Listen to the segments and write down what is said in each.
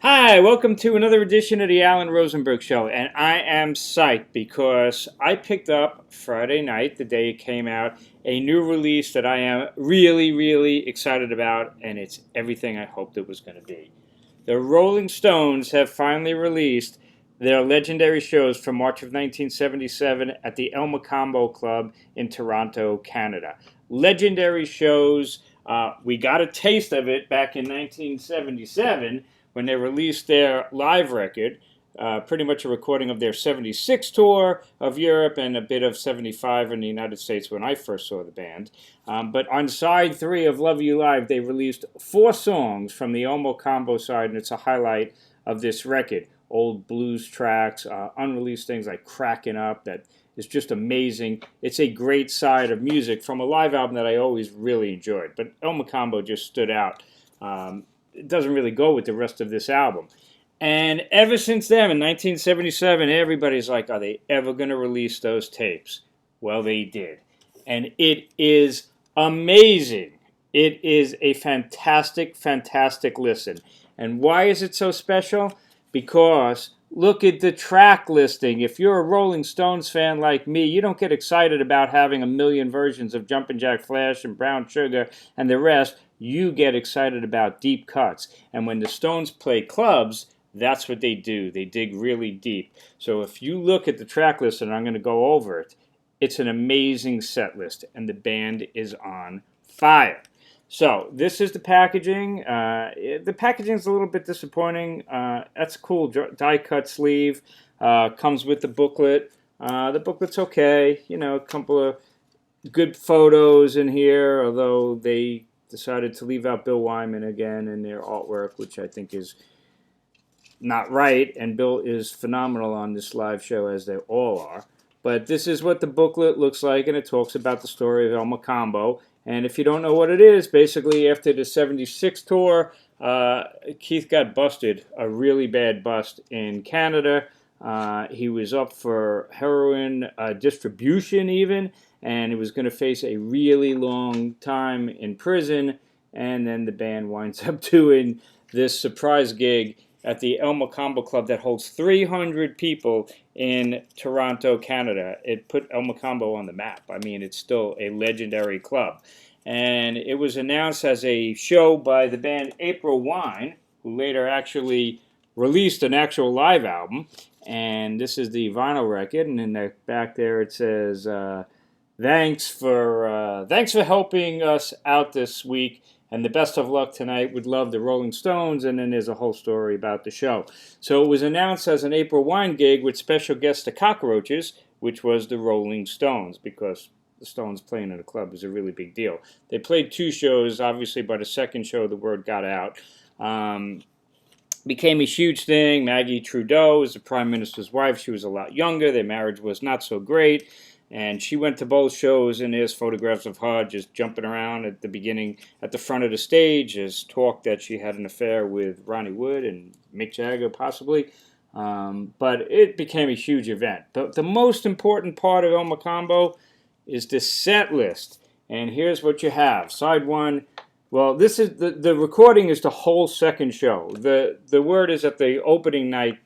Hi, welcome to another edition of the Alan Rosenberg Show, and I am psyched because I picked up Friday night, the day it came out, a new release that I am really, really excited about, and it's everything I hoped it was going to be. The Rolling Stones have finally released their legendary shows from March of 1977 at the El Mocambo Club in Toronto, Canada. Legendary shows. We got a taste of it back in 1977 when they released their live record, pretty much a recording of their 76 tour of Europe and a bit of 75 in the United States when I first saw the band. But on side 3 of Love You Live, they released 4 songs from the El Mocambo side, and it's a highlight of this record. Old blues tracks, unreleased things like Crackin' Up, that is just amazing. It's a great side of music from a live album that I always really enjoyed. But El Mocambo just stood out. It doesn't really go with the rest of this album. And ever since then, in 1977, everybody's like, are they ever going to release those tapes? Well, they did. And it is amazing. It is a fantastic, fantastic listen. And why is it so special? Because look at the track listing. If you're a Rolling Stones fan like me, you don't get excited about having a million versions of Jumpin' Jack Flash and Brown Sugar and the rest. You get excited about deep cuts. And when the Stones play clubs, that's what they do. They dig really deep. So if you look at the track list, and I'm going to go over it, it's an amazing set list, and the band is on fire. So this is the packaging. The packaging is a little bit disappointing. That's a cool die cut sleeve. Comes with the booklet. The booklet's okay. You know, a couple of good photos in here, although they decided to leave out Bill Wyman again in their artwork, which I think is not right. And Bill is phenomenal on this live show, as they all are. But this is what the booklet looks like, and it talks about the story of El Mocambo. And if you don't know what it is, basically after the 76 tour, Keith got busted, a really bad bust in Canada. He was up for heroin distribution even, and he was going to face a really long time in prison. And then the band winds up doing this surprise gig at the El Mocambo Club that holds 300 people in Toronto, Canada. It put El Mocambo on the map. I mean, it's still a legendary club. And it was announced as a show by the band April Wine, who later actually released an actual live album. And this is the vinyl record, and in the back there it says, thanks for helping us out this week, and the best of luck tonight. Would love the Rolling Stones. And then there's a whole story about the show. So it was announced as an April Wine gig with special guest The Cockroaches, which was the Rolling Stones, because the Stones playing in a club is a really big deal. They played 2 shows. Obviously, by the second show, the word got out. Became a huge thing. Maggie Trudeau was the Prime Minister's wife. She was a lot younger. Their marriage was not so great. And she went to both shows, and there's photographs of her just jumping around at the beginning, at the front of the stage. There's talk that she had an affair with Ronnie Wood and Mick Jagger, possibly. But it became a huge event. The most important part of El Mocambo is the set list. And here's what you have. Side 1. Well, this is the recording is the whole second show. The word is that the opening night,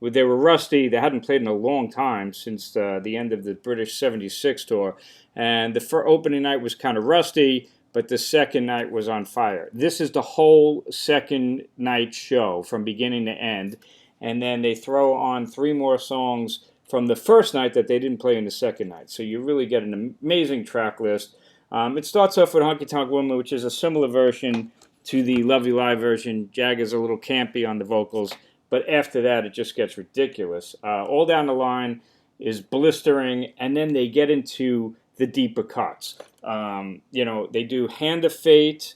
they were rusty. They hadn't played in a long time since the end of the British 76 tour. And the opening night was kind of rusty, but the second night was on fire. This is the whole second night show from beginning to end. And then they throw on 3 more songs from the first night that they didn't play in the second night. So you really get an amazing track list. It starts off with Honky Tonk Woman, which is a similar version to the Love You Live version. Jagger's a little campy on the vocals. But after that, it just gets ridiculous. All down the line is blistering, and then they get into the deeper cuts. They do Hand of Fate,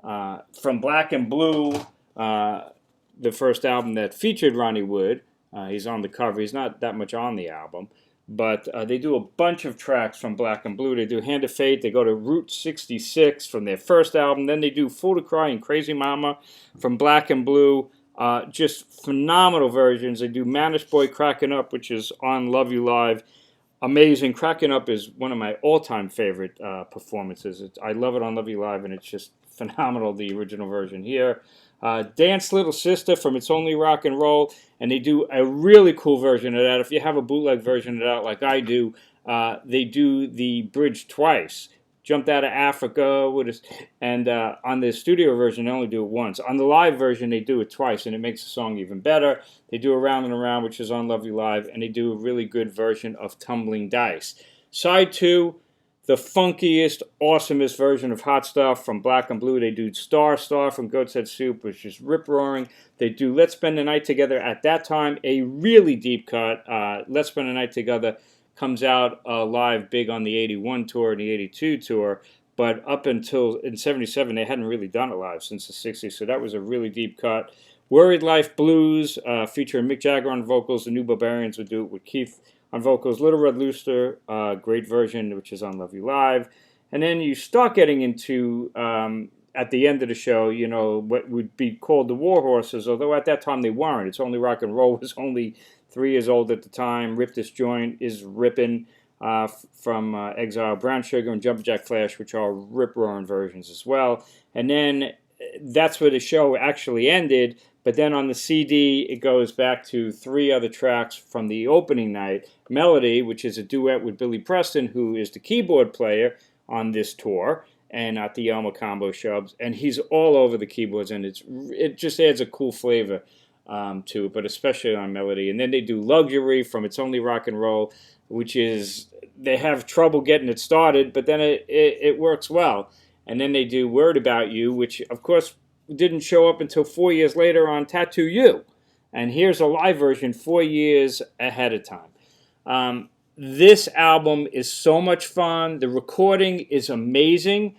from Black and Blue, the first album that featured Ronnie Wood. He's on the cover. He's not that much on the album. But they do a bunch of tracks from Black and Blue. They do Hand of Fate. They go to Route 66 from their first album. Then they do Fool to Cry and Crazy Mama from Black and Blue. Just phenomenal versions. They do Manish Boy Crackin' Up, which is on Love You Live. Amazing. Crackin' Up is one of my all-time favorite performances. I love it on Love You Live, and it's just phenomenal, the original version here. Dance Little Sister from It's Only Rock and Roll, and they do a really cool version of that. If you have a bootleg version of that like I do, they do the bridge twice. Jumped Out of Africa and on the studio version they only do it once. On the live version they do it twice, and it makes the song even better. They do Around and Around, which is on Love You Live, and they do a really good version of Tumbling Dice. Side 2, the funkiest, awesomest version of Hot Stuff from Black and Blue. They do Star Star from Goat's Head Soup, which is rip-roaring. They do Let's Spend the Night Together at that time, a really deep cut. Let's Spend the Night Together comes out live big on the 81 tour and the 82 tour, but up until in 77 they hadn't really done it live since the 60s, so that was a really deep cut. Worried Life Blues, featuring Mick Jagger on vocals. The New Barbarians would do it with Keith on vocals. Little Red Rooster, great version, which is on Love You Live. And then you start getting into, at the end of the show, you know, what would be called the War Horses, although at that time they weren't. It's Only Rock and Roll was only 3 years old at the time. Rip This Joint is ripping from Exile, Brown Sugar, and Jumpin' Jack Flash, which are rip-roaring versions as well. And then that's where the show actually ended. But then on the CD, it goes back to 3 other tracks from the opening night. Melody, which is a duet with Billy Preston, who is the keyboard player on this tour and at the Mocambo shows. And he's all over the keyboards, and it just adds a cool flavor to it, but especially on Melody. And then they do Luxury from It's Only Rock and Roll, which is, they have trouble getting it started, but then it works well. And then they do Word About You, which, of course, didn't show up until 4 years later on Tattoo You. And here's a live version 4 years ahead of time. This album is so much fun. The recording is amazing.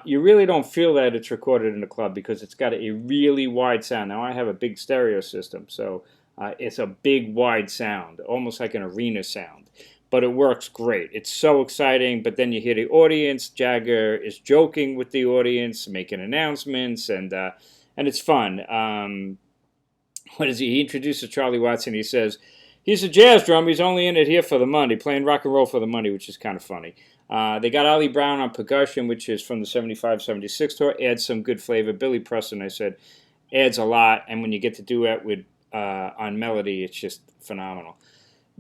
You really don't feel that it's recorded in a club because it's got a really wide sound. Now, I have a big stereo system, so it's a big, wide sound, almost like an arena sound. But it works great. It's so exciting, but then you hear the audience. Jagger is joking with the audience, making announcements, and it's fun. What is he? He introduces Charlie Watson. He says, he's a jazz drummer. He's only in it here for the money, playing rock and roll for the money, which is kind of funny. They got Ollie Brown on percussion, which is from the 75-76 tour. Adds some good flavor. Billy Preston, I said, adds a lot. And when you get to duet with on Melody, it's just phenomenal.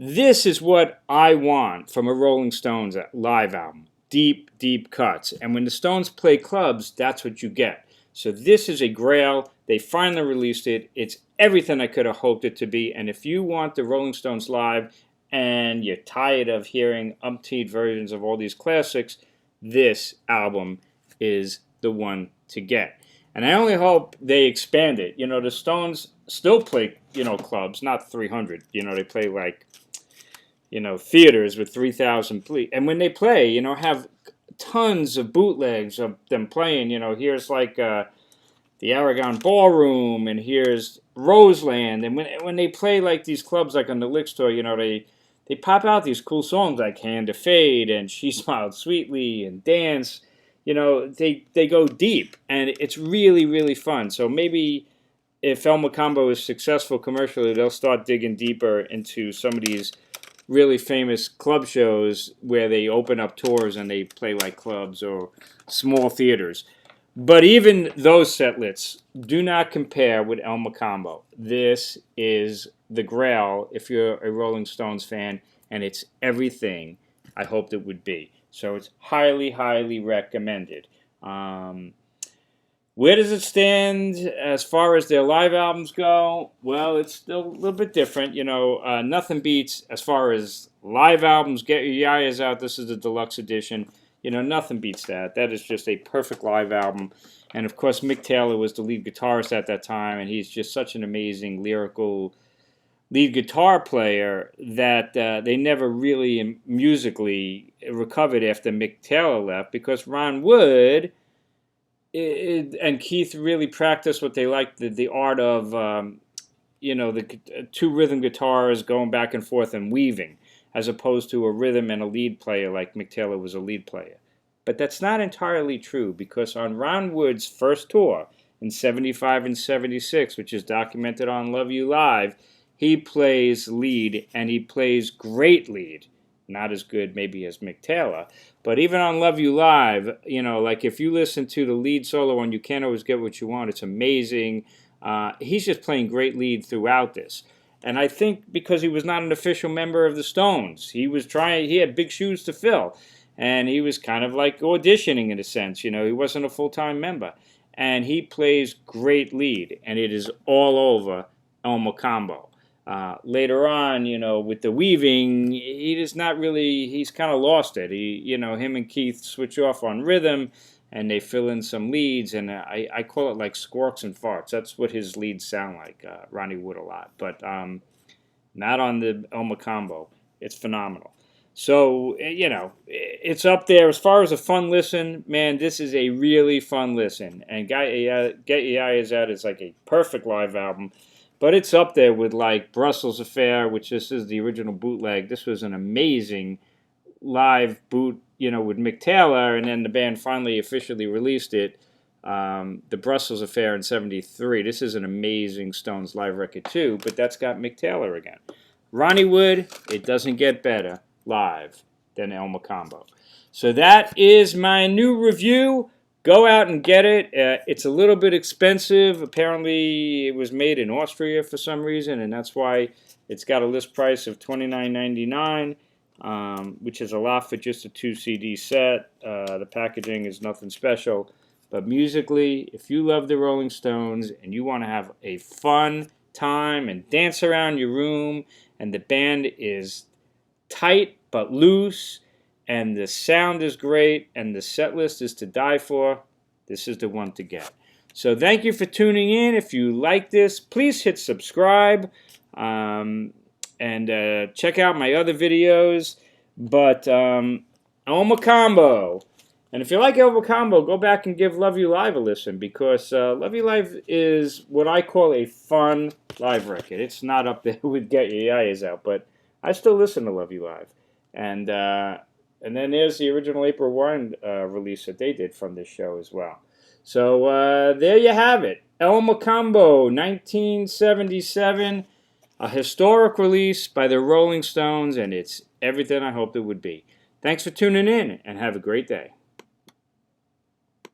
This is what I want from a Rolling Stones live album. Deep, deep cuts. And when the Stones play clubs, that's what you get. So this is a grail. They finally released it. It's everything I could have hoped it to be. And if you want the Rolling Stones live and you're tired of hearing umpteen versions of all these classics, this album is the one to get. And I only hope they expand it. You know, the Stones still play, you know, clubs, not 300. You know, they play like, you know, theaters with 3,000 people. And when they play, you know, have tons of bootlegs of them playing. You know, here's like the Aragon Ballroom, and here's Roseland. And when they play like these clubs, like on the Licks tour, you know, they pop out these cool songs like Hand to Fade and She Smiled Sweetly and Dance. You know, they go deep, and it's really, really fun. So maybe if El Mocambo is successful commercially, they'll start digging deeper into some of these really famous club shows where they open up tours and they play like clubs or small theaters. But even those set lists do not compare with El Mocambo. This is the grail if you're a Rolling Stones fan, and it's everything I hoped it would be. So it's highly, highly recommended. Where does it stand as far as their live albums go? Well, it's still a little bit different. You know, nothing beats, as far as live albums, Get Your Yayas Out. This is the deluxe edition. You know, nothing beats that. That is just a perfect live album. And, of course, Mick Taylor was the lead guitarist at that time, and he's just such an amazing lyrical lead guitar player that they never really musically recovered after Mick Taylor left, because Ron Wood and Keith really practiced what they liked, the art of, you know, the two rhythm guitars going back and forth and weaving, as opposed to a rhythm and a lead player like Mick Taylor was a lead player. But that's not entirely true, because on Ron Wood's first tour in 75 and 76, which is documented on Love You Live, he plays lead, and he plays great lead. not as good maybe as Mick Taylor. But even on Love You Live, you know, like if you listen to the lead solo on You Can't Always Get What You Want, it's amazing. He's just playing great lead throughout this. And I think because he was not an official member of the Stones, he had big shoes to fill. And he was kind of like auditioning in a sense, you know, he wasn't a full-time member. And he plays great lead, and it is all over El Mocambo. Later on, you know, with the weaving, he's kind of lost it. Him and Keith switch off on rhythm, and they fill in some leads, and I call it like squawks and farts. That's what his leads sound like, Ronnie Wood a lot, but not on the El Mocambo. It's phenomenal. So, you know, it's up there. As far as a fun listen, man, this is a really fun listen. And Get Your Eyes Out is like a perfect live album. But it's up there with like Brussels Affair, which this is the original bootleg. This was an amazing live boot, you know, with Mick Taylor. And then the band finally officially released it, the Brussels Affair in '73. This is an amazing Stones live record too, but that's got Mick Taylor again. Ronnie Wood, it doesn't get better live than El Mocambo. So that is my new review. Go out and get it. It's a little bit expensive. Apparently it was made in Austria for some reason, and that's why it's got a list price of $29.99, which is a lot for just a 2 CD set. The packaging is nothing special. But musically, if you love the Rolling Stones and you want to have a fun time and dance around your room, and the band is tight but loose, and the sound is great, and the set list is to die for, this is the one to get. So thank you for tuning in. If you like this, please hit subscribe, and check out my other videos. But El Mocambo. And if you like El Mocambo, go back and give Love You Live a listen, because Love You Live is what I call a fun live record. It's not up there with Get Your Eyes Out, but I still listen to Love You Live. And then there's the original April Wine release that they did from this show as well. So there you have it. El Mocambo, 1977, a historic release by the Rolling Stones, and it's everything I hoped it would be. Thanks for tuning in, and have a great day.